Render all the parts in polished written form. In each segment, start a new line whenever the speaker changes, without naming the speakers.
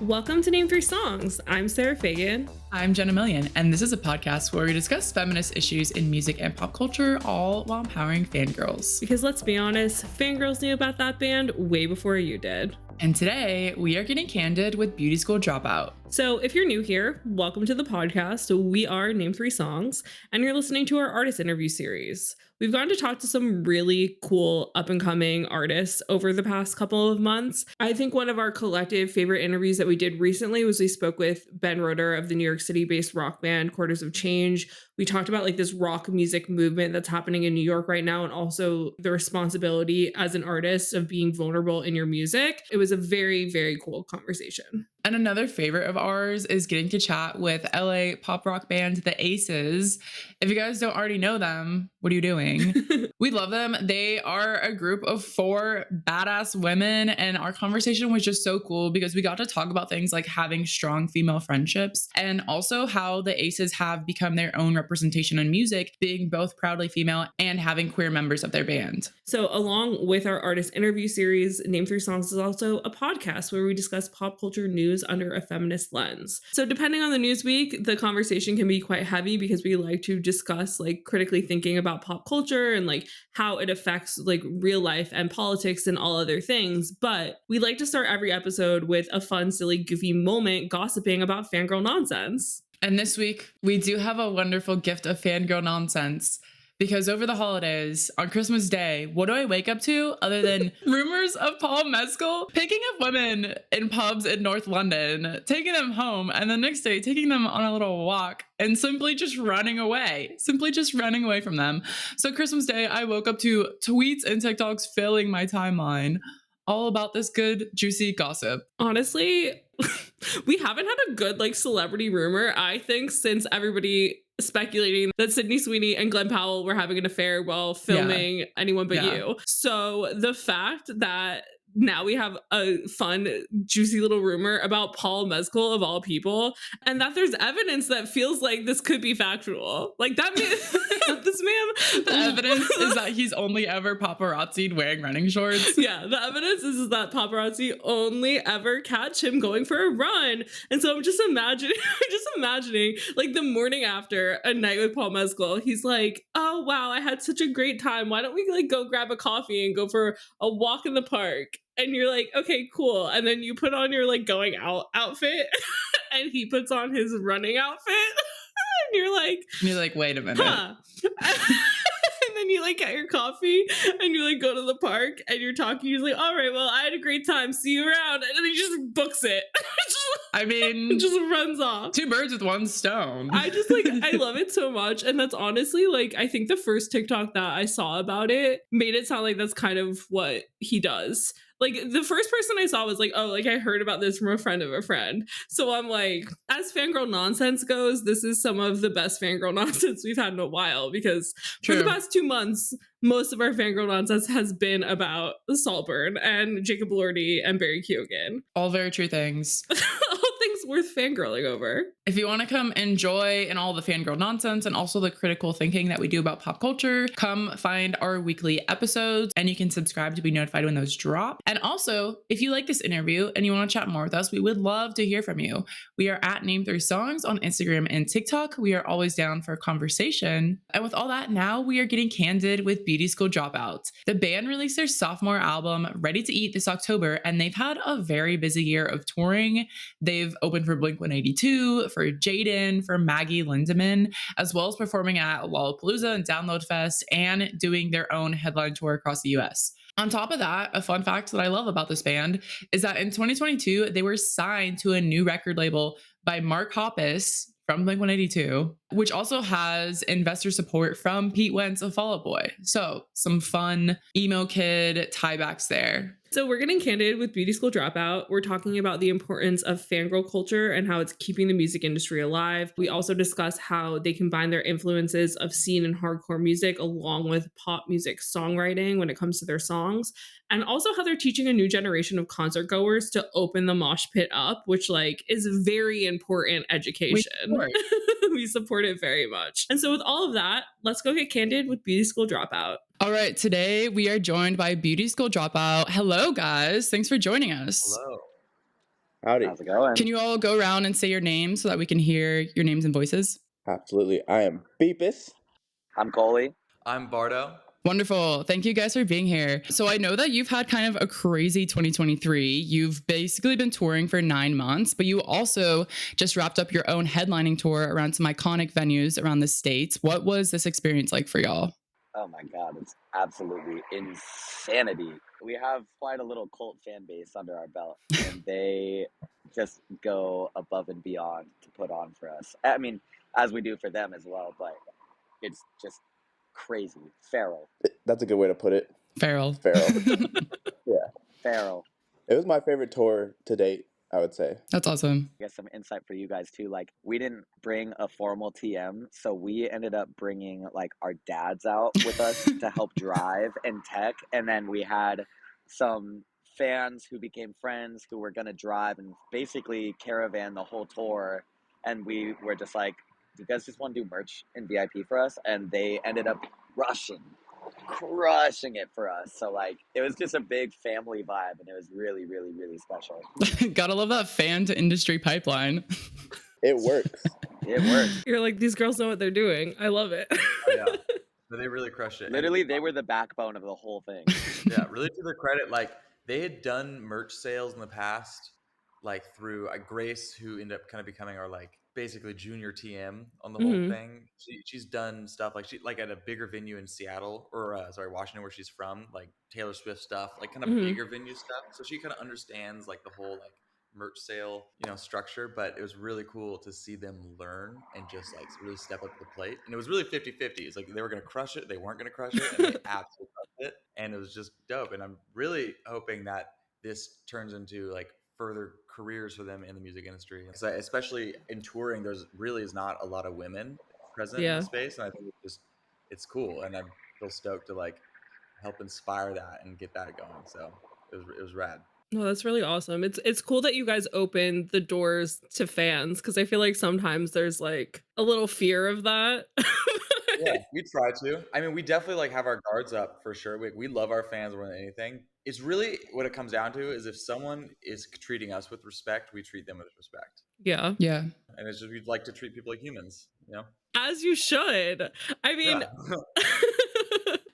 Welcome to Name 3 Songs. I'm Sarah Fagan.
I'm Jenna Million, and this is a podcast where we discuss feminist issues in music and pop culture, all while empowering fangirls.
Because let's be honest, fangirls knew about that band way before you did.
And today, we are getting candid with Beauty School Dropout.
So if you're new here, welcome to the podcast. We are Name 3 Songs, and you're listening to our artist interview series. We've gotten to talk to some really cool up-and-coming artists over the past couple of months. I think one of our collective favorite interviews that we did recently was we spoke with Ben Roeder of the New York City-based rock band Quarters of Change. We talked about this rock music movement that's happening in New York right now, and also the responsibility as an artist of being vulnerable in your music. It was a very, very cool conversation.
And another favorite of ours is getting to chat with LA pop rock band The Aces. If you guys don't already know them, what are you doing? We love them. They are a group of 4 badass women, and our conversation was just so cool because we got to talk about things like having strong female friendships and also how The Aces have become their own representation in music, being both proudly female and having queer members of their band.
So along with our artist interview series, Name 3 Songs is also a podcast where we discuss pop culture news under a feminist lens. So depending on the news week, the conversation can be quite heavy because we like to discuss critically thinking about pop culture and how it affects real life and politics and all other things. But we like to start every episode with a fun, silly, goofy moment gossiping about fangirl nonsense.
And this week, we do have a wonderful gift of fangirl nonsense. Because over the holidays, on Christmas Day, what do I wake up to other than rumors of Paul Mescal picking up women in pubs in North London, taking them home, and the next day taking them on a little walk and simply just running away from them. So Christmas Day, I woke up to tweets and TikToks filling my timeline all about this good, juicy gossip.
Honestly, we haven't had a good celebrity rumor, I think, since everybody speculating that Sydney Sweeney and Glenn Powell were having an affair while filming Anyone But You. So the fact that now we have a fun, juicy little rumor about Paul Mescal of all people, and that there's evidence that feels like this could be factual. That man, this man.
The evidence is that he's only ever paparazzi'd wearing running shorts.
Yeah, the evidence is that paparazzi only ever catch him going for a run. And so I'm just imagining the morning after a night with Paul Mescal, he's like, oh wow, I had such a great time. Why don't we go grab a coffee and go for a walk in the park? And you're like, okay, cool. And then you put on your going out outfit and he puts on his running outfit. And you're like,
wait a minute.
Huh. And then you get your coffee and you go to the park and you're talking. You're like, all right, well, I had a great time. See you around. And then he just books it.
I mean,
it just runs off.
2 birds with 1 stone.
I just I love it so much. And that's honestly I think the first TikTok that I saw about it made it sound like that's kind of what he does. The first person I saw was I heard about this from a friend of a friend. So I'm as fangirl nonsense goes, this is some of the best fangirl nonsense we've had in a while because for the past 2 months, most of our fangirl nonsense has been about Saltburn and Jacob Elordi and Barry Keoghan.
All very true things.
All things worth fangirling over.
If you want to come enjoy in all the fangirl nonsense and also the critical thinking that we do about pop culture, come find our weekly episodes and you can subscribe to be notified when those drop. And also, if you like this interview and you want to chat more with us, we would love to hear from you. We are at Name 3 Songs on Instagram and TikTok. We are always down for a conversation. And with all that, now we are getting candid with Beauty School Dropout. The band released their sophomore album, Ready to Eat, this October, and they've had a very busy year of touring. They've opened for Blink-182, for Jaden, for Maggie Lindemann, as well as performing at Lollapalooza and Download Fest and doing their own headline tour across the US. On top of that, a fun fact that I love about this band is that in 2022, they were signed to a new record label by Mark Hoppus from Blink-182, which also has investor support from Pete Wentz of Fall Out Boy. So some fun emo kid tiebacks there.
So we're getting candid with Beauty School Dropout. We're talking about the importance of fangirl culture and how it's keeping the music industry alive. We also discuss how they combine their influences of scene and hardcore music along with pop music songwriting when it comes to their songs. And also how they're teaching a new generation of concert goers to open the mosh pit up, which is very important education. We support it very much. And so with all of that, let's go get candid with Beauty School Dropout.
All right, today we are joined by Beauty School Dropout. Hello, guys. Thanks for joining us.
Hello. Howdy.
How's it going?
Can you all go around and say your names so that we can hear your names and voices?
Absolutely. I am Beepus.
I'm Colie.
I'm Bardo.
Wonderful. Thank you guys for being here. So I know that you've had kind of a crazy 2023. You've basically been touring for 9 months, but you also just wrapped up your own headlining tour around some iconic venues around the States. What was this experience like for y'all?
Oh my God, it's absolutely insanity. We have quite a little cult fan base under our belt, and they just go above and beyond to put on for us. I mean, as we do for them as well, but it's just crazy. Feral.
That's a good way to put it.
Feral.
Feral.
It was my favorite tour to date, I would say.
That's awesome.
I guess some insight for you guys too. Like, we didn't bring a formal TM, so we ended up bringing like our dads out with us to help drive and tech, and then we had some fans who became friends who were gonna drive and basically caravan the whole tour, and we were just like, "Do you guys just want to do merch and VIP for us?" And they ended up crushing it for us. So like, it was just a big family vibe, and it was really, really, really special.
Gotta love that fan to industry pipeline.
It works.
It worked.
You're like, these girls know what they're doing. I love it.
Oh, yeah. So they really crushed it.
Literally, they were the backbone of the whole thing.
Yeah, really to their credit, like they had done merch sales in the past, like through Grace, who ended up kind of becoming our like basically junior TM on the whole thing. She's done stuff like she like at a bigger venue in Seattle or Washington, where she's from, like Taylor Swift stuff, like kind of bigger venue stuff. So she kind of understands like the whole like merch sale, structure. But it was really cool to see them learn and just like really step up to the plate. And it was really 50-50. It's like they were going to crush it, they weren't going to crush it, and they absolutely crushed it. And it was just dope. And I'm really hoping that this turns into like further careers for them in the music industry. Because especially in touring, there's really is not a lot of women present in the space, and I think it's cool. And I feel stoked to like help inspire that and get that going. So it was rad.
No, that's really awesome. It's cool that you guys open the doors to fans, because I feel like sometimes there's like a little fear of that.
Yeah, we try to. I mean, we definitely like have our guards up for sure. We love our fans more than anything. It's really what it comes down to is if someone is treating us with respect, we treat them with respect.
Yeah.
Yeah.
And it's just we'd like to treat people like humans,
As you should. I mean,
Yeah.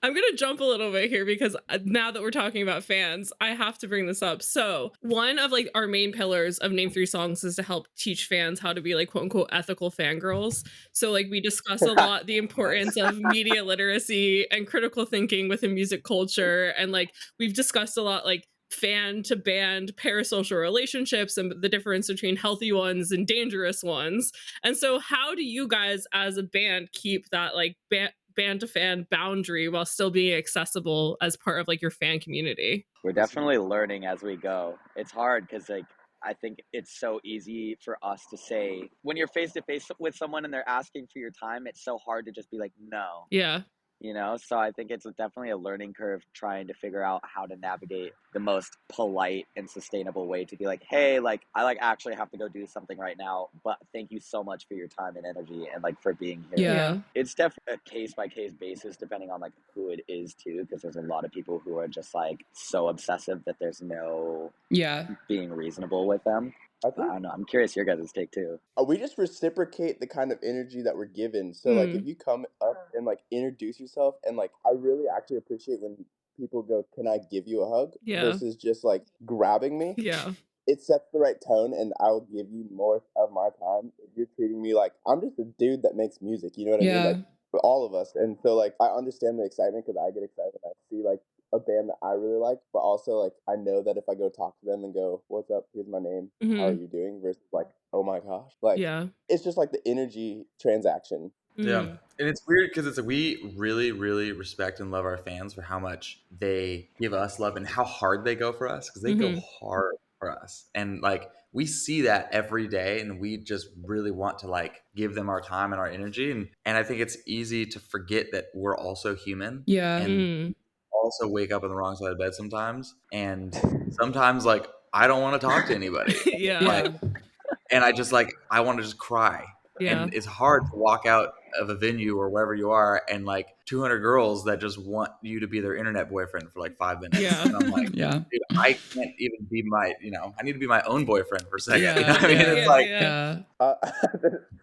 I'm going to jump a little bit here because now that we're talking about fans, I have to bring this up. So one of like our main pillars of Name 3 Songs is to help teach fans how to be like quote unquote ethical fangirls. So like we discuss a lot the importance of media literacy and critical thinking within music culture. And like we've discussed a lot like fan to band parasocial relationships and the difference between healthy ones and dangerous ones. And so how do you guys as a band keep that like band to fan boundary while still being accessible as part of like your fan community?
We're definitely learning as we go. It's hard because like I think it's so easy for us to say when you're face to face with someone and they're asking for your time, it's so hard to just be like, no.
Yeah.
So I think it's definitely a learning curve trying to figure out how to navigate the most polite and sustainable way to be like, hey, like I like actually have to go do something right now, but thank you so much for your time and energy and like for being here.
Yeah.
It's definitely a case by case basis depending on like who it is too, because there's a lot of people who are just like so obsessive that there's no being reasonable with them. I don't know. I'm curious your guys' take too.
We just reciprocate the kind of energy that we're given. So like if you come up and like introduce yourself, and like I really actually appreciate when people go, "Can I give you a hug?" versus just like grabbing me.
Yeah.
It sets the right tone, and I will give you more of my time if you're treating me like I'm just a dude that makes music. You know what I mean? Like for all of us. And so like I understand the excitement because I get excited when I see like a band that I really like, but also like I know that if I go talk to them and go, "What's up? Here's my name. How are you doing?" versus like, "Oh my gosh," like it's just like the energy transaction.
Yeah, and it's weird because we really, really respect and love our fans for how much they give us love and how hard they go for us, because they go hard for us, and like we see that every day, and we just really want to like give them our time and our energy, and I think it's easy to forget that we're also human. And also wake up on the wrong side of bed sometimes, and sometimes like I don't want to talk to anybody. Like, and I just like I want to just cry. And it's hard to walk out of a venue or wherever you are, and like 200 girls that just want you to be their internet boyfriend for like 5 minutes.
Yeah.
And I'm like,
Yeah.
dude, I can't even be I need to be my own boyfriend for a second.
Yeah,
You know what I mean?
yeah,
It's like,
yeah.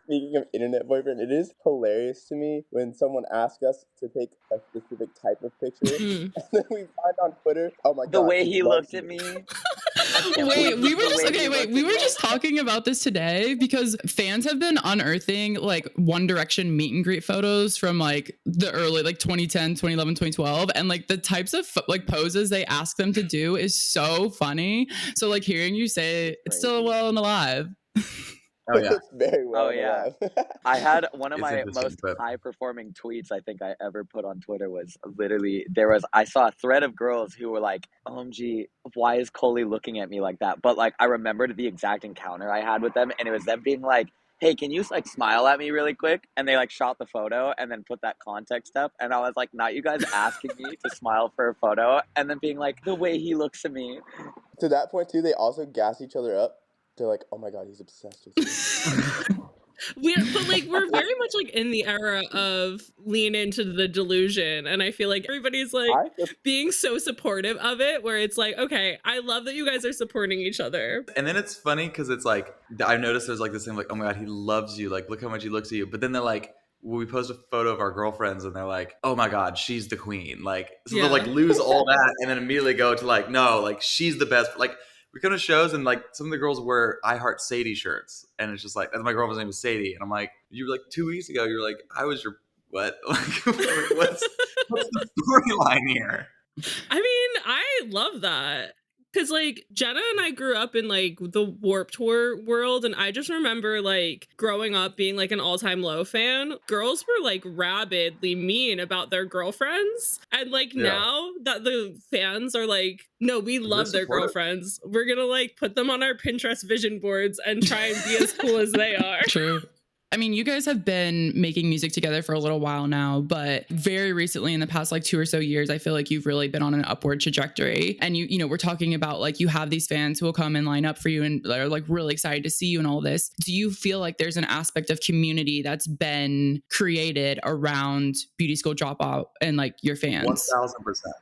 Speaking of internet boyfriend, it is hilarious to me when someone asks us to take a specific type of picture, and then we find on Twitter, oh my god,
The way he
loves
looked at
me.
me.
Wait, we were
The
just
way he looked
we
at
were
me.
just talking about this today because fans have been unearthing like One Direction meet and greet photos from like the early like 2010, 2011, 2012, and like the types of like poses they ask them to do is so funny. So like hearing you say it's still well and alive.
oh yeah,
It's very well
Oh, yeah.
alive.
I had one of
it's
my
interesting,
most
but
high performing tweets I think I ever put on Twitter was literally I saw a thread of girls who were like, OMG, why is Colie looking at me like that? But like I remembered the exact encounter I had with them, and it was them being like, hey, can you like smile at me really quick? And they like shot the photo and then put that context up, and I was like, not you guys asking me to smile for a photo and then being like, the way he looks at me.
To that point too, they also gas each other up. They're like, oh my god, he's obsessed with you.
But like we're very much like in the era of lean into the delusion, and I feel like everybody's like being so supportive of it, where it's like, okay, I love that you guys are supporting each other.
And then it's funny because it's like I've noticed there's like this thing like, oh my god, he loves you, like look how much he looks at you. But then they're like, we post a photo of our girlfriends and they're like, oh my god, she's the queen. Like so they'll like lose all that and then immediately go to like, no, like she's the best. Like we come to shows and like some of the girls wear I Heart Sadie shirts, and it's just like, and my girlfriend's name is Sadie, and I'm like, you were like 2 weeks ago, you were like, I was your what? Like what's the storyline here?
I mean, I love that. Because like Jenna and I grew up in like the Warped Tour world, and I just remember like growing up being like an all-time low fan. Girls were like rabidly mean about their girlfriends, and like now that the fans are like, no, we love their girlfriends, we're gonna like put them on our Pinterest vision boards and try and be as cool as they are.
True. I mean, you guys have been making music together for a little while now, but very recently in the past like 2 or so years, I feel like you've really been on an upward trajectory. And you know, we're talking about like you have these fans who will come and line up for you and are like really excited to see you and all this. Do you feel like there's an aspect of community that's been created around Beauty School Dropout and like your fans?
1000%.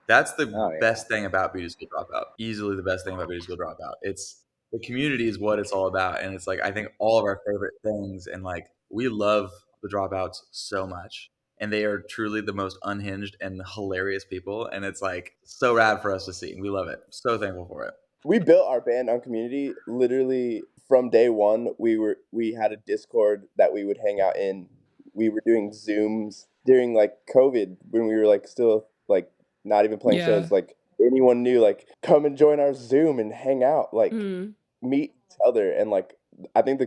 That's the best thing about Beauty School Dropout. Easily the best thing about Beauty School Dropout. It's the community is what it's all about. And it's like, I think all of our favorite things, and like, we love the Dropouts so much, and they are truly the most unhinged and hilarious people. And it's like so rad for us to see. We love it. So thankful for it.
We built our band on community literally from day one. We had a Discord that we would hang out in. We were doing Zooms during like COVID when we were like still like not even playing shows. Like anyone new, like come and join our Zoom and hang out, like meet each other. And like I think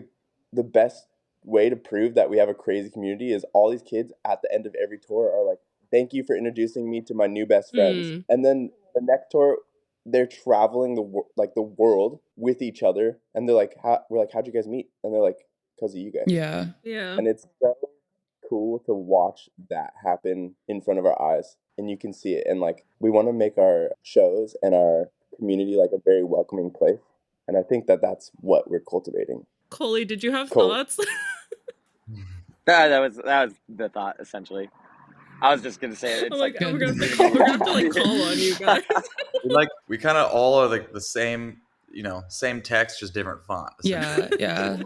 the best way to prove that we have a crazy community is all these kids at the end of every tour are like, thank you for introducing me to my new best friends. And then the next tour, they're traveling the world with each other, and they're like, we're like, how'd you guys meet? And they're like, because of you guys.
Yeah
And it's so cool to watch that happen in front of our eyes, and you can see it. And like we want to make our shows and our community like a very welcoming place, and I think that's what we're cultivating.
Colie, did you have thoughts?
That was the thought essentially. I was just gonna say it. It's like
we're gonna have to like call on you guys.
we kind of all are like the same, same text, just different font.
Yeah.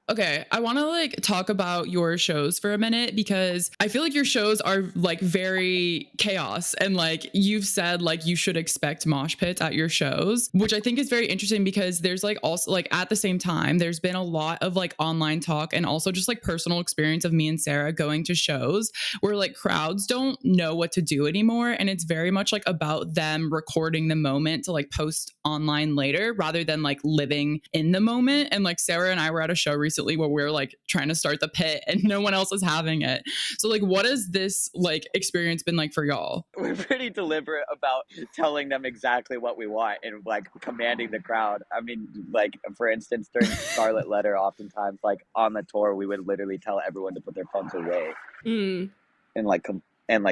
Okay, I want to like talk about your shows for a minute, because I feel like your shows are like very chaos, and like you've said like you should expect mosh pits at your shows, which I think is very interesting, because there's like also like at the same time there's been a lot of like online talk and also just like personal experience of me and Sarah going to shows where like crowds don't know what to do anymore, and it's very much like about them recording the moment to like post online later rather than like living in the moment. And like Sarah and I were at a show recently where we're like trying to start the pit and no one else is having it. So like what has this like experience been like for y'all?
We're pretty deliberate about telling them exactly what we want and like commanding the crowd. I mean, like for instance, during Scarlet Letter, oftentimes like on the tour we would literally tell everyone to put their phones away and like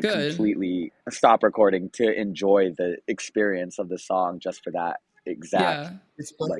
completely stop recording to enjoy the experience of the song just for that exact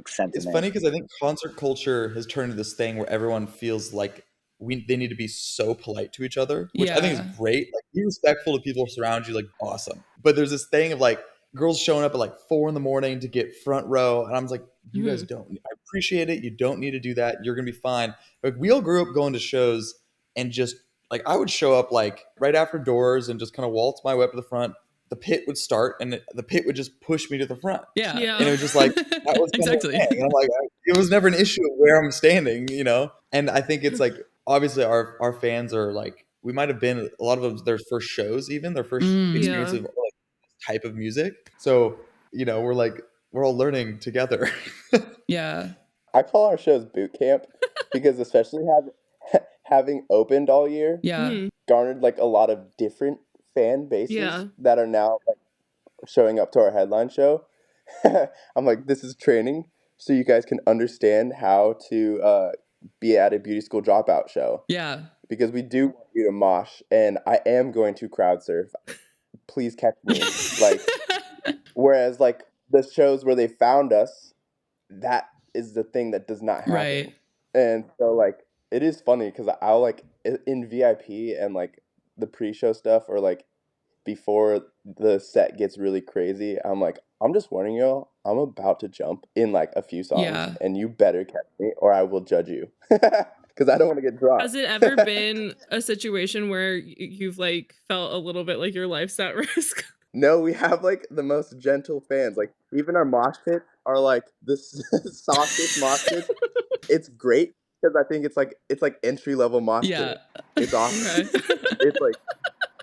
sentiment. It's funny because I think concert culture has turned into this thing where everyone feels like they need to be so polite to each other, which I think is great. Like, be respectful to people around you, like, awesome. But there's this thing of like girls showing up at like 4 a.m. to get front row, and I'm like, you guys don't. I appreciate it. You don't need to do that. You're gonna be fine. Like, we all grew up going to shows, and just like I would show up like right after doors and just kind of waltz my way up to the front. The pit would start, and the pit would just push me to the front.
Yeah.
And it was just like, that was
exactly.
And I'm like, it was never an issue of where I'm standing, you know? And I think it's like, obviously our fans are like, we might have been, a lot of them, their first shows, even their first experience of like this type of music. So, you know, we're all learning together.
Yeah.
I call our shows boot camp because especially having opened all year, garnered like a lot of different fan bases that are now like showing up to our headline show. I'm like, this is training so you guys can understand how to be at a Beauty School Dropout show.
Yeah.
Because we do want you to mosh, and I am going to crowd surf. Please catch me. Like, whereas like the shows where they found us, that is the thing that does not happen.
Right.
And so like it is funny because I'll like in VIP and like the pre-show stuff, or like before the set gets really crazy, I'm like, I'm just warning y'all, I'm about to jump in like a few songs, and you better catch me or I will judge you. Because I don't want to get dropped.
Has it ever been a situation where you've like felt a little bit like your life's at risk?
No, we have like the most gentle fans. Like even our mosh pits are like the softest mosh pits. It's great because I think it's like entry level mosh pit. It's awesome. It's like,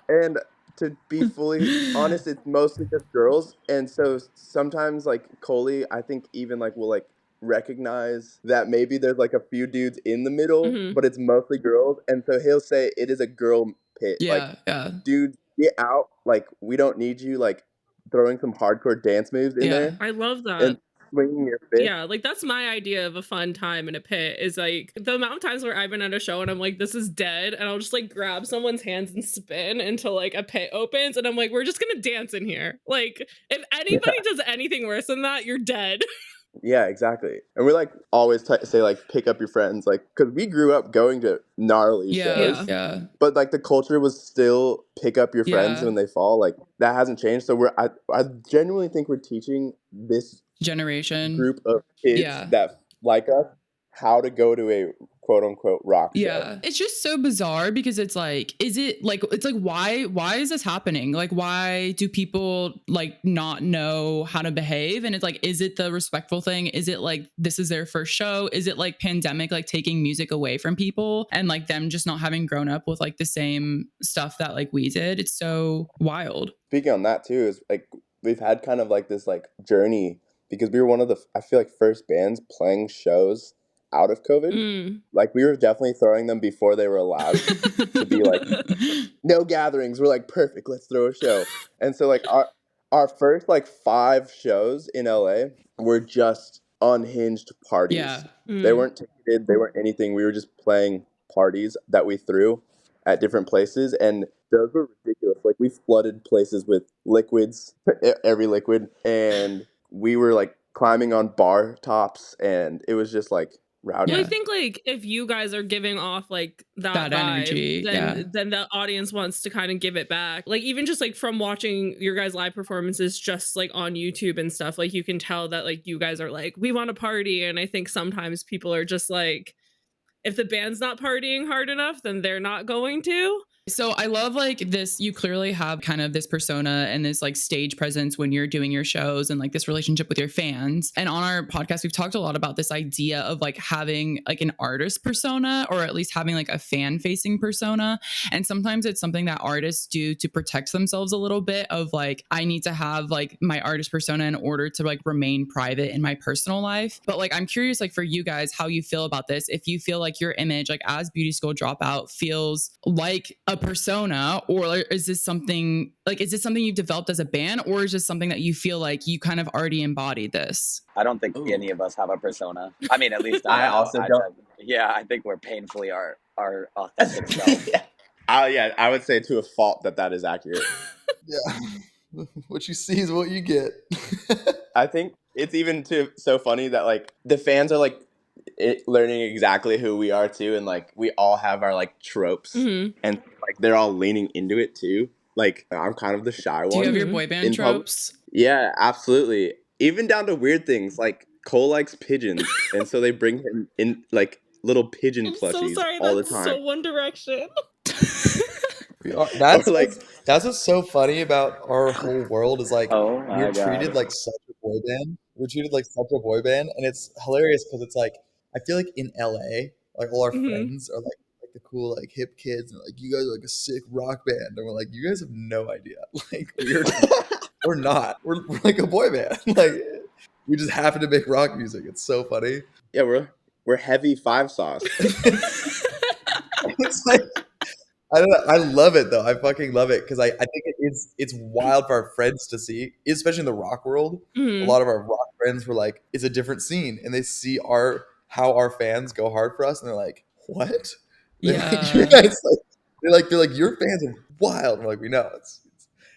and to be fully honest, it's mostly just girls, and so sometimes like Colie, I think even like will like recognize that maybe there's like a few dudes in the middle, but it's mostly girls, and so he'll say it is a girl pit. Dude, get out, like we don't need you like throwing some hardcore dance moves in there.
I love that.
And swinging your fist.
Yeah, like that's my idea of a fun time in a pit, is like the amount of times where I've been at a show and I'm like, this is dead, and I'll just like grab someone's hands and spin until like a pit opens, and I'm like, we're just gonna dance in here. Like if anybody does anything worse than that, you're dead.
Yeah, exactly. And we like always say like pick up your friends, like because we grew up going to gnarly shows, but like the culture was still pick up your friends when they fall. Like that hasn't changed. So I genuinely think we're teaching this
generation
group of kids that like us how to go to a quote unquote rock show.
It's just so bizarre because it's like, why is this happening? Like, why do people like not know how to behave? And it's like, is it the respectful thing? Is it like this is their first show? Is it like pandemic like taking music away from people and like them just not having grown up with like the same stuff that like we did? It's so wild.
Speaking on that too, is like we've had kind of like this like journey because we were one of the I feel like first bands playing shows out of COVID. Like we were definitely throwing them before they were allowed to be like no gatherings. We're like, perfect, let's throw a show. And so like our first like 5 shows in LA were just unhinged parties. They weren't ticketed, they weren't anything. We were just playing parties that we threw at different places, and those were ridiculous. Like we flooded places with liquids, every liquid, and we were like climbing on bar tops, and it was just like rowdy.
Well, I think like if you guys are giving off like that vibe,
energy,
then the audience wants to kind of give it back. Like even just like from watching your guys' live performances just like on YouTube and stuff, like you can tell that like you guys are like, we want to party. And I think sometimes people are just like, if the band's not partying hard enough, then they're not going to.
So I love like this, you clearly have kind of this persona and this like stage presence when you're doing your shows and like this relationship with your fans. And on our podcast, we've talked a lot about this idea of like having like an artist persona, or at least having like a fan facing persona. And sometimes it's something that artists do to protect themselves a little bit of like, I need to have like my artist persona in order to like remain private in my personal life. But like, I'm curious like for you guys, how you feel about this. If you feel like your image like as Beauty School Dropout feels like a persona, or is this something you've developed as a band, or is this something that you feel like you kind of already embodied this?
I don't think any of us have a persona. I mean, at least
I also don't.
Yeah, I think we're painfully our authentic self.
I would say to a fault that is accurate.
Yeah. What you see is what you get.
I think it's even so funny that like the fans are like learning exactly who we are too, and like we all have our like tropes, and like they're all leaning into it too. Like I'm kind of the shy one.
Do you have your boy band tropes?
Yeah, absolutely. Even down to weird things like Cole likes pigeons, and so they bring him in like little pigeon plushies all the time.
So One Direction.
That's what's so funny about our whole world is like
we're
treated like such a boy band. We're treated like such a boy band, and it's hilarious because it's like I feel like in LA, like all our friends are like the cool like hip kids, and like you guys are like a sick rock band, and we're like you guys have no idea. Like we're not. We're like a boy band. Like we just happen to make rock music. It's so funny.
Yeah, we're heavy 5 sauce.
It's like. I don't know. I love it though. I fucking love it because I think it's wild for our friends to see, especially in the rock world. A lot of our rock friends were like, it's a different scene, and they see how our fans go hard for us, and they're like, what? They're like your fans are wild. And we're like, we know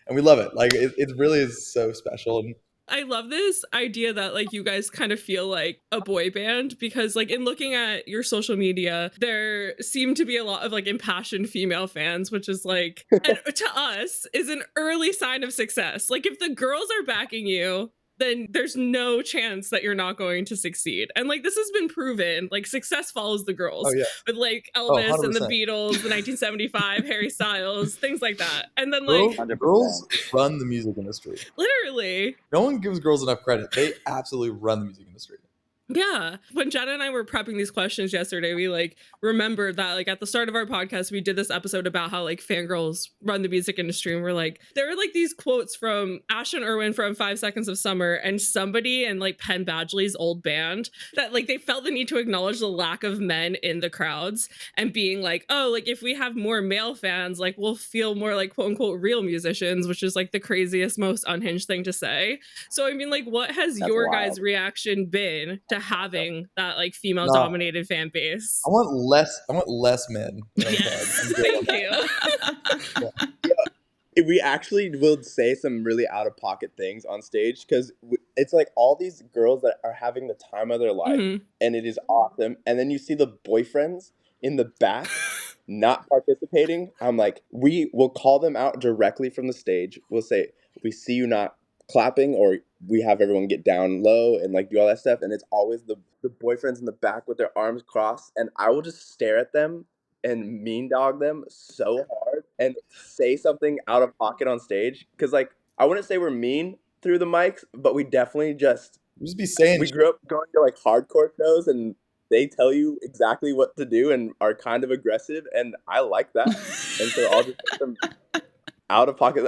and we love it. Like it really is so special. And
I love this idea that like you guys kind of feel like a boy band because like in looking at your social media, there seem to be a lot of like impassioned female fans, which is like, and to us is an early sign of success. Like if the girls are backing you, then there's no chance that you're not going to succeed. And like this has been proven, like success follows the girls with like Elvis and the Beatles, the 1975, Harry Styles, things like that. And then like
girls run the music industry.
Literally.
No one gives girls enough credit. They absolutely run the music industry.
Yeah. When Jenna and I were prepping these questions yesterday, we like remembered that like at the start of our podcast, we did this episode about how like fangirls run the music industry. And we're like, there were like these quotes from Ashton Irwin from 5 Seconds of Summer and somebody in like Penn Badgley's old band that like they felt the need to acknowledge the lack of men in the crowds and being like, oh, like if we have more male fans, like we'll feel more like quote unquote real musicians, which is like the craziest, most unhinged thing to say. So, I mean, like what has your guys' reaction been to having that like female dominated fan base?
I want less men.
Yes, thank you.
We actually will say some really out of pocket things on stage because it's like all these girls that are having the time of their life and it is awesome. And then you see the boyfriends in the back not participating. I'm like, we will call them out directly from the stage. We'll say, we see you not clapping, or we have everyone get down low and like do all that stuff, and it's always the boyfriends in the back with their arms crossed, and I will just stare at them and mean dog them so hard and say something out of pocket on stage because like I wouldn't say we're mean through the mics, but we definitely just
be saying
we grew up going to like hardcore shows and they tell you exactly what to do and are kind of aggressive, and I like that. And so I'll just put them out of pocket.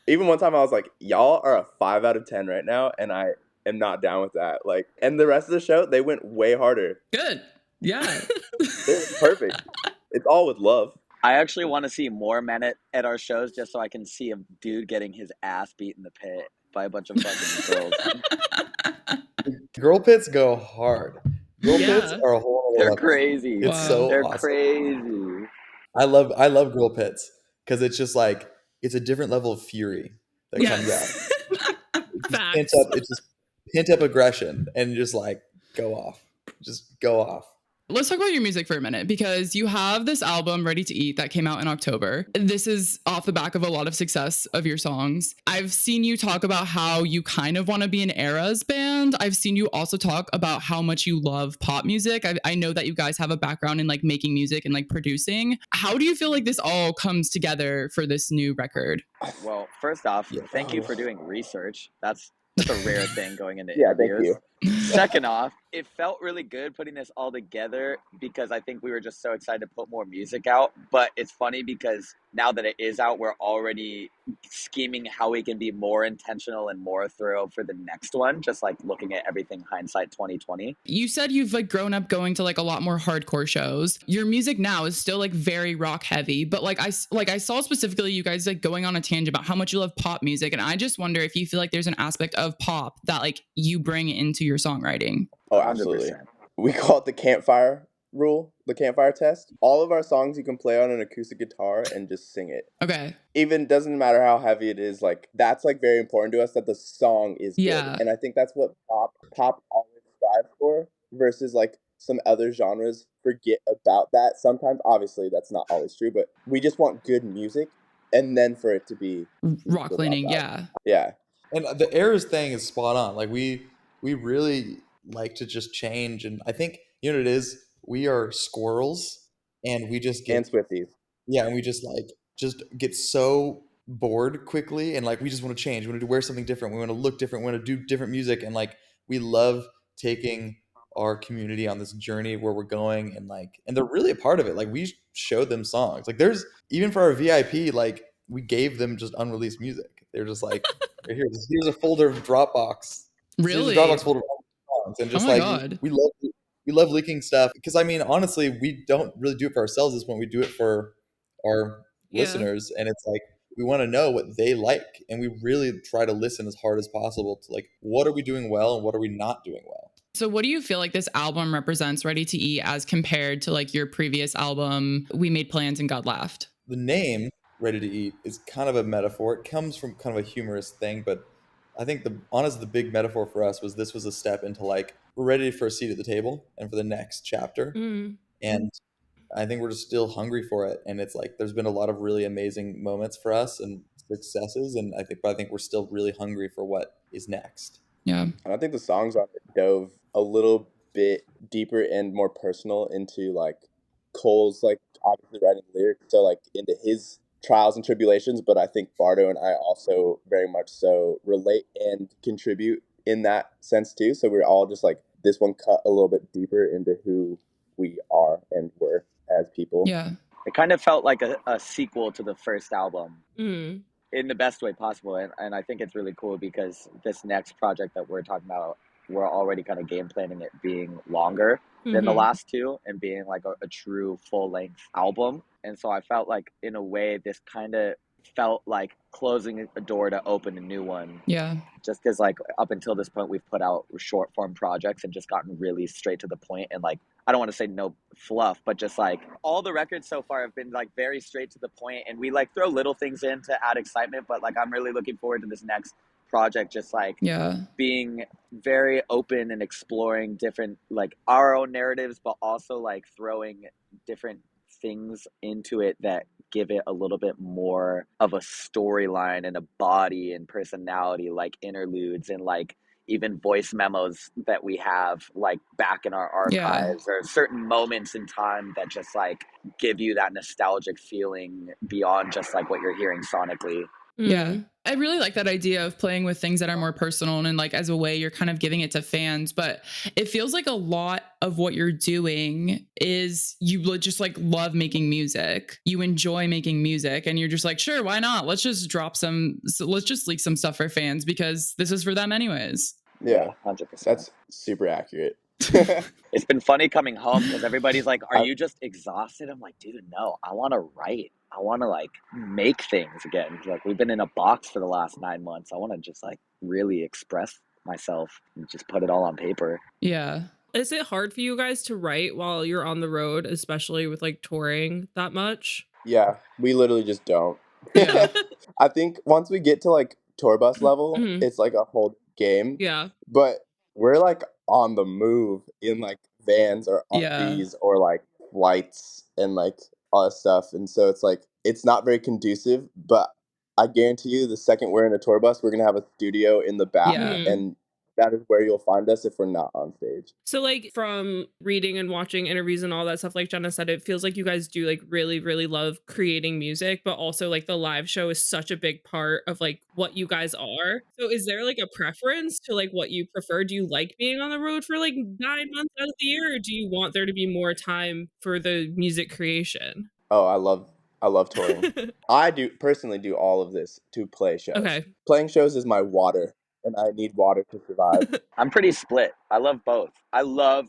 Even one time I was like, y'all are a 5 out of 10 right now, and I am not down with that. Like, and the rest of the show, they went way harder.
Good. Yeah.
It was perfect. It's all with love.
I actually want to see more men at our shows just so I can see a dude getting his ass beat in the pit by a bunch of fucking girls.
Girl pits go hard. Girl pits are a whole
They're crazy.
It's so
They're
awesome.
Crazy.
I love girl pits because it's just like it's a different level of fury that comes out. It's just pent up aggression and just like go off. Just go off.
Let's talk about your music for a minute because you have this album, Ready to Eat, that came out in October. This is off the back of a lot of success of your songs. I've seen you talk about how you kind of want to be an eras band. I've seen you also talk about how much you love pop music. I know that you guys have a background in like making music and like producing. How do you feel like this all comes together for this new record?
Well, first off, thank you for doing research. That's a rare thing going into interviews.
Thank you.
Second off, it felt really good putting this all together because I think we were just so excited to put more music out. But it's funny because now that it is out, we're already scheming how we can be more intentional and more thorough for the next one, just like looking at everything hindsight 2020.
You said you've like grown up going to like a lot more hardcore shows. Your music now is still like very rock heavy, but like I saw specifically you guys like going on a tangent about how much you love pop music, and I just wonder if you feel like there's an aspect of pop that like you bring into your songwriting.
Oh, absolutely. 100%. We call it the campfire rule, the campfire test. All of our songs you can play on an acoustic guitar and just sing it.
Okay.
Even doesn't matter how heavy it is, like that's like very important to us that the song is good. And I think that's what pop always strives for versus like some other genres forget about that sometimes. Obviously, that's not always true, but we just want good music and then for it to be
rock cleaning. Yeah.
Yeah.
And the errors thing is spot on. Like we really like to just change, and I think you know what it is. We are squirrels, and we just get
And Swifties.
yeah, and we just get so bored quickly, and like we just want to change. We want to wear something different. We want to look different. We want to do different music, and like we love taking our community on this journey where we're going, and they're really a part of it. Like we showed them songs. Like there's even for our VIP, like we gave them just unreleased music. They're just like, right here, here's a folder of Dropbox. Here's a
Really?
Dropbox folder of songs, and just
Oh my
like
God.
we love leaking stuff because I mean honestly we don't really do it for ourselves at this point. We do it for our listeners, and it's like we want to know what they like, and we really try to listen as hard as possible to like what are we doing well and what are we not doing well.
So what do you feel like this album represents, Ready to Eat, as compared to like your previous album, We Made Plans and God Laughed?
The name Ready to Eat is kind of a metaphor. It comes from kind of a humorous thing, but I think the big metaphor for us was this was a step into like we're ready for a seat at the table and for the next chapter. And I think we're just still hungry for it. And it's like there's been a lot of really amazing moments for us and successes, and I think we're still really hungry for what is next.
Yeah.
And I think the songs on it dove a little bit deeper and more personal into like Cole's like obviously writing lyrics, so like into his trials and tribulations, but I think Bardo and I also very much so relate and contribute in that sense too. So we're all just like this one cut a little bit deeper into who we are and were as people.
Yeah.
It kind of felt like a sequel to the first album in the best way possible. And I think it's really cool because this next project that we're talking about, we're already kind of game planning it being longer than the last two and being like a true full-length album. And so I felt like in a way this kind of felt like closing a door to open a new one.
Yeah.
Just because like up until this point we've put out short form projects and just gotten really straight to the point, and like I don't want to say no fluff, but just like all the records so far have been like very straight to the point, and we like throw little things in to add excitement, but like I'm really looking forward to this next project, just like being very open and exploring different like our own narratives, but also like throwing different things into it that give it a little bit more of a storyline and a body and personality, like interludes and like even voice memos that we have like back in our archives or certain moments in time that just like give you that nostalgic feeling beyond just like what you're hearing sonically.
Yeah. I really like that idea of playing with things that are more personal and like as a way you're kind of giving it to fans, but it feels like a lot of what you're doing is you just like love making music. You enjoy making music and you're just like, sure, why not? Let's just let's just leak some stuff for fans because this is for them anyways.
Yeah,
100%.
That's super accurate.
It's been funny coming home because everybody's like, are you just exhausted? I'm like, dude, no, I want to write. I want to like make things again. Like we've been in a box for the last 9 months. I want to just like really express myself and just put it all on paper.
Yeah.
Is it hard for you guys to write while you're on the road, especially with like touring that much?
Yeah, we literally just don't.
Yeah.
I think once we get to like tour bus level, it's like a whole game.
Yeah.
But we're like on the move in like vans or RVs or like flights and like all that stuff. And so it's like, it's not very conducive, but I guarantee you the second we're in a tour bus, we're going to have a studio in the back and that is where you'll find us if we're not on stage.
So like from reading and watching interviews and all that stuff, like Jenna said, it feels like you guys do like really, really love creating music, but also like the live show is such a big part of like what you guys are. So is there like a preference to like what you prefer? Do you like being on the road for like 9 months out of the year, or do you want there to be more time for the music creation?
Oh, I love touring. I personally do all of this to play shows.
Okay.
Playing shows is my water. And I need water to survive.
I'm pretty split. I love both. I love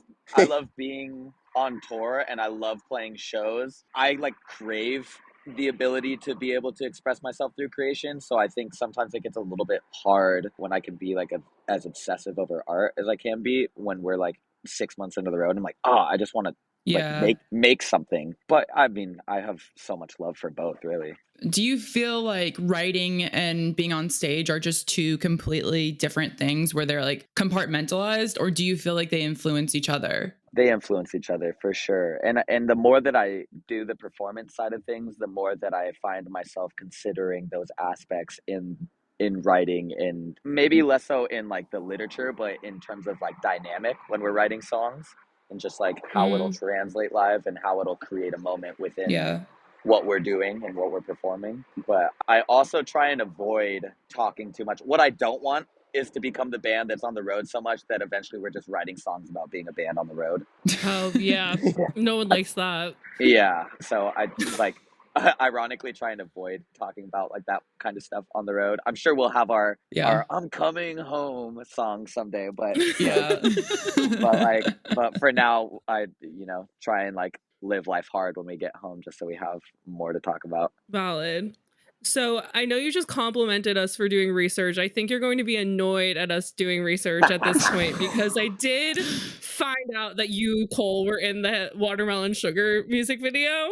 being on tour and I love playing shows. I like crave the ability to be able to express myself through creation. So I think sometimes it gets a little bit hard when I can be like as obsessive over art as I can be when we're like 6 months into the road. I'm like, I just want to like make something. But I mean, I have so much love for both, really.
Do you feel like writing and being on stage are just two completely different things where they're like compartmentalized, or do you feel like they influence each other?
They influence each other for sure. And the more that I do the performance side of things, the more that I find myself considering those aspects in writing, and maybe less so in like the literature, but in terms of like dynamic when we're writing songs, and just like how it'll translate live and how it'll create a moment within what we're doing and what we're performing. But I also try and avoid talking too much. What I don't want is to become the band that's on the road so much that eventually we're just writing songs about being a band on the road.
Oh, yeah. No one likes that.
Yeah. So I like ironically try and avoid talking about like that kind of stuff on the road. I'm sure we'll have our I'm coming home song someday, but but for now I try and like live life hard when we get home, just so we have more to talk about.
Valid. So I know you just complimented us for doing research. I think you're going to be annoyed at us doing research at this point, because I did find out that you, Cole, were in the Watermelon Sugar music video.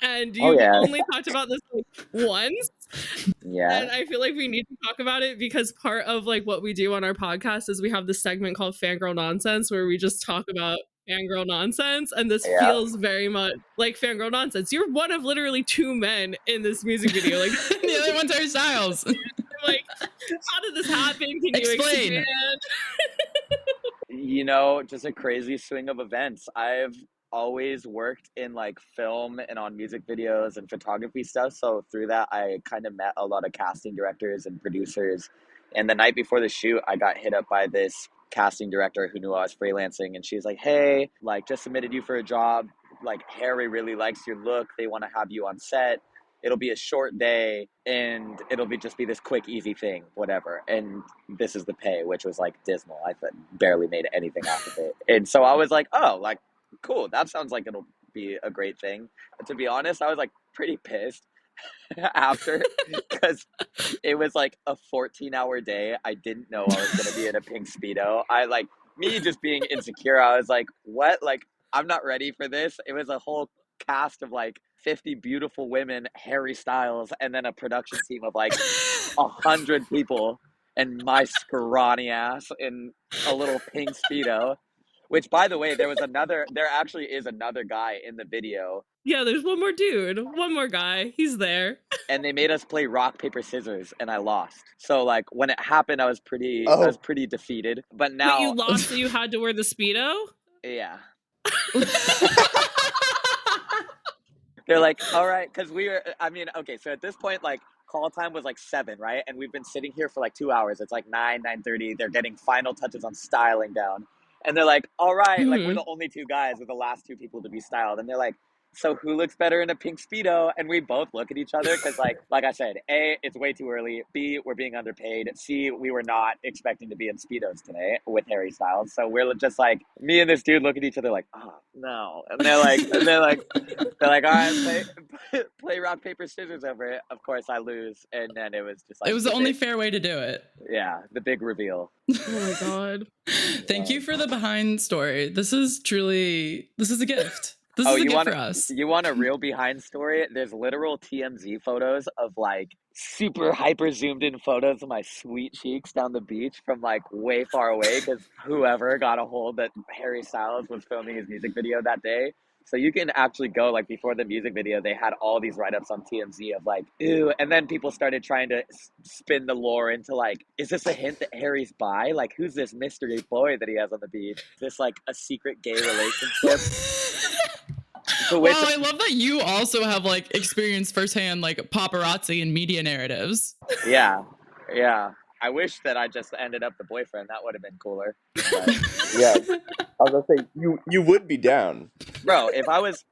And you only talked about this like once.
Yeah.
And I feel like we need to talk about it, because part of like what we do on our podcast is we have this segment called Fangirl Nonsense, where we just talk about fangirl nonsense, and this feels very much like fangirl nonsense. You're one of literally 2 men in this music video. Like
the other one's Harry Styles.
Like, how did this happen? Can
Explain.
you expand?
Just a crazy swing of events. I've always worked in like film and on music videos and photography stuff, so through that I kind of met a lot of casting directors and producers. And the night before the shoot, I got hit up by this casting director who knew I was freelancing, and she's like, hey, like, just submitted you for a job, like Harry really likes your look, they want to have you on set, it'll be a short day and it'll just be this quick easy thing, whatever, and this is the pay, which was like dismal. I barely made anything off of it. And so I was like, oh, like, cool, that sounds like it'll be a great thing. But to be honest, I was like pretty pissed after, because it was like a 14-hour day. I didn't know I was going to be in a pink Speedo. Me just being insecure, I was like, what? Like, I'm not ready for this. It was a whole cast of like 50 beautiful women, Harry Styles, and then a production team of like 100 people, and my scrawny ass in a little pink Speedo. Which, by the way, there actually is another guy in the video.
Yeah, there's one more dude, one more guy. He's there.
And they made us play rock, paper, scissors, and I lost. So, like, when it happened, I was pretty defeated. But now...
Wait, you lost, so you had to wear the Speedo?
Yeah. They're like, all right, because so at this point, like, call time was like 7, right? And we've been sitting here for like 2 hours. It's like 9:30. They're getting final touches on styling down. And they're like, all right, like, we're the only 2 guys, we're the last 2 people to be styled. And they're like, so who looks better in a pink Speedo? And we both look at each other because, like I said, A, it's way too early. B, we're being underpaid. C, we were not expecting to be in Speedos today with Harry Styles. So we're just like, me and this dude look at each other like, oh, no. And they're like, all right, play rock, paper, scissors over it. Of course, I lose. And then it was just like...
It was the only fair way to do it.
Yeah, the big reveal.
Oh, my God.
Thank you for the behind story. This is a gift. This is a gift for us.
You want a real behind story? There's literal TMZ photos of like super hyper zoomed in photos of my sweet cheeks down the beach from like way far away, because whoever got a hold that Harry Styles was filming his music video that day. So you can actually go, like, before the music video, they had all these write-ups on TMZ of like, ew, and then people started trying to spin the lore into like, is this a hint that Harry's bi? Like, who's this mystery boy that he has on the beach? Is this like a secret gay relationship?
Wow, I love that you also have like experienced firsthand like paparazzi and media narratives.
Yeah. I wish that I just ended up the boyfriend. That would have been cooler. But...
Yeah, I was gonna say you would be down,
bro. If I was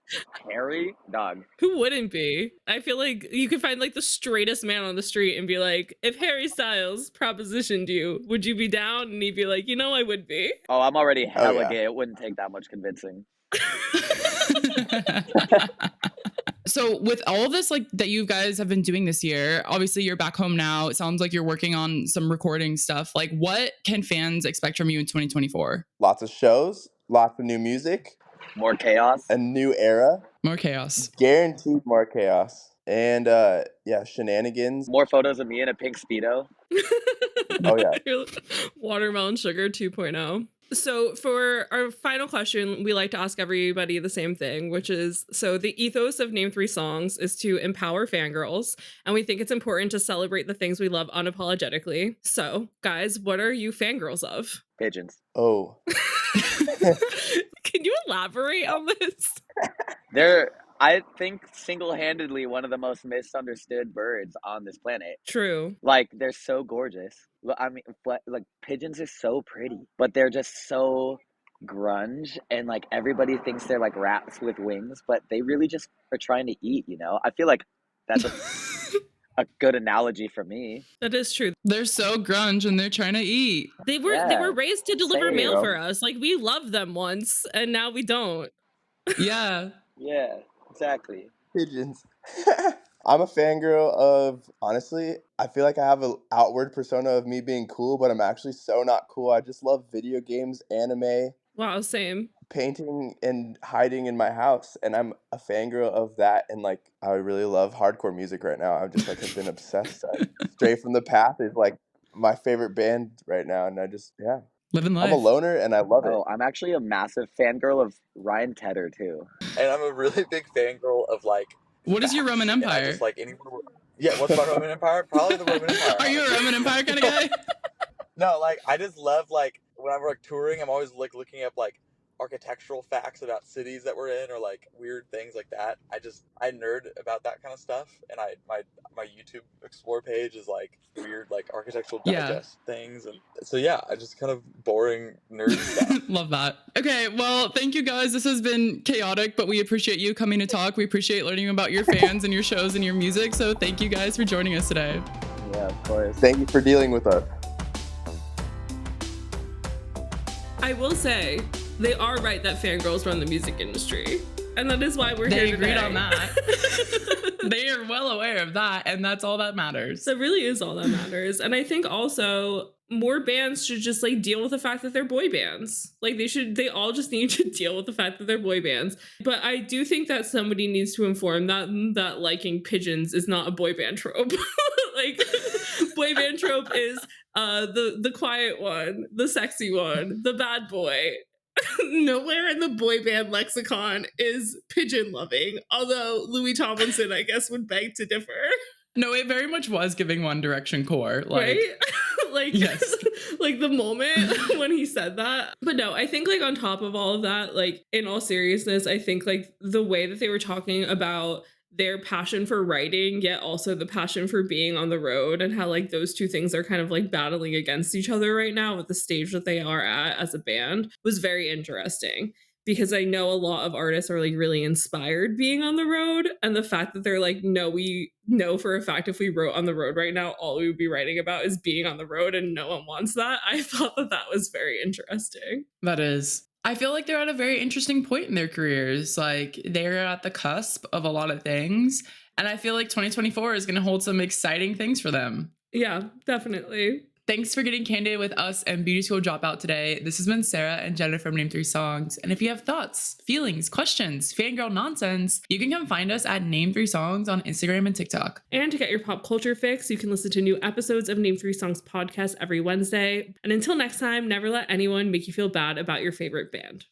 Harry, dog.
Who wouldn't be? I feel like you could find like the straightest man on the street and be like, if Harry Styles propositioned you, would you be down? And he'd be like, I would be.
Oh, I'm already hella gay. It wouldn't take that much convincing.
So with all of this, like, that you guys have been doing this year, obviously you're back home now. It sounds like you're working on some recording stuff. Like, what can fans expect from you in 2024?
Lots of shows, lots of new music,
more chaos,
a new era,
more chaos,
guaranteed more chaos, and shenanigans.
More photos of me in a pink Speedo.
Oh yeah,
Watermelon Sugar 2.0. So for our final question, we like to ask everybody the same thing, which is, so the ethos of Name 3 Songs is to empower fangirls, and we think it's important to celebrate the things we love unapologetically. So, guys, what are you fangirls of?
Pigeons.
Oh.
Can you elaborate on this?
They're, I think, single-handedly one of the most misunderstood birds on this planet.
True.
Like, they're so gorgeous. I mean, like, pigeons are so pretty, but they're just so grunge, and like everybody thinks they're like rats with wings, but they really just are trying to eat, you know? I feel like that's a good analogy for me.
That is true.
They're so grunge and they're trying to eat.
They were raised to deliver
Same.
mail for us. Like, we loved them once, and now we don't.
Yeah.
Yeah, exactly.
Pigeons. I'm a fangirl of, honestly, I feel like I have an outward persona of me being cool, but I'm actually so not cool. I just love video games, anime,
Wow, same.
painting, and hiding in my house. And I'm a fangirl of that. And like, I really love hardcore music right now. I'm just like, have been obsessed. Straight from the Path is like my favorite band right now. And I just, yeah.
Living life.
I'm a loner and I love it.
Oh, I'm actually a massive fangirl of Ryan Tedder too.
And I'm a really big fangirl of like.
What is your Roman
fashion, and
Empire?
I just like anyone. Yeah, what's my Roman Empire? Probably the Roman Empire.
Are you a Roman Empire kind of guy?
No, like I just love like whenever like touring, I'm always like looking up like architectural facts about cities that we're in or like weird things like that. I nerd about that kind of stuff, and my YouTube explore page is like weird like architectural digest things, and so yeah, I just kind of boring nerd stuff.
Love that. Okay, well, thank you guys. This has been chaotic, but we appreciate you coming to talk. We appreciate learning about your fans and your shows and your music. So thank you guys for joining us today.
Yeah, of course.
Thank you for dealing with us.
I will say, they are right that fangirls run the music industry. And that is why we're here today.
They agreed on that. They are well aware of that, and that's all that matters.
That really is all that matters. And I think also more bands should just like deal with the fact that they're boy bands. Like they all just need to deal with the fact that they're boy bands. But I do think that somebody needs to inform that liking pigeons is not a boy band trope. Like, boy band trope is the quiet one, the sexy one, the bad boy. Nowhere in the boy band lexicon is pigeon loving, although Louis Tomlinson, I guess, would beg to differ.
No, it very much was giving One Direction core. Like,
right? Like,
yes.
Like the moment when he said that. But no, I think like on top of all of that, like in all seriousness, I think like the way that they were talking about their passion for writing, yet also the passion for being on the road, and how like those two things are kind of like battling against each other right now with the stage that they are at as a band, was very interesting. Because I know a lot of artists are like really inspired being on the road, and the fact that they're like, no, we know for a fact if we wrote on the road right now, all we would be writing about is being on the road, and no one wants that. I thought that was very interesting.
That is. I feel like they're at a very interesting point in their careers. Like, they're at the cusp of a lot of things. And I feel like 2024 is going to hold some exciting things for them.
Yeah, definitely.
Thanks for getting candid with us and Beauty School Dropout today. This has been Sarah and Jenna from Name 3 Songs. And if you have thoughts, feelings, questions, fangirl nonsense, you can come find us at Name 3 Songs on Instagram and TikTok.
And to get your pop culture fix, you can listen to new episodes of Name 3 Songs podcast every Wednesday. And until next time, never let anyone make you feel bad about your favorite band.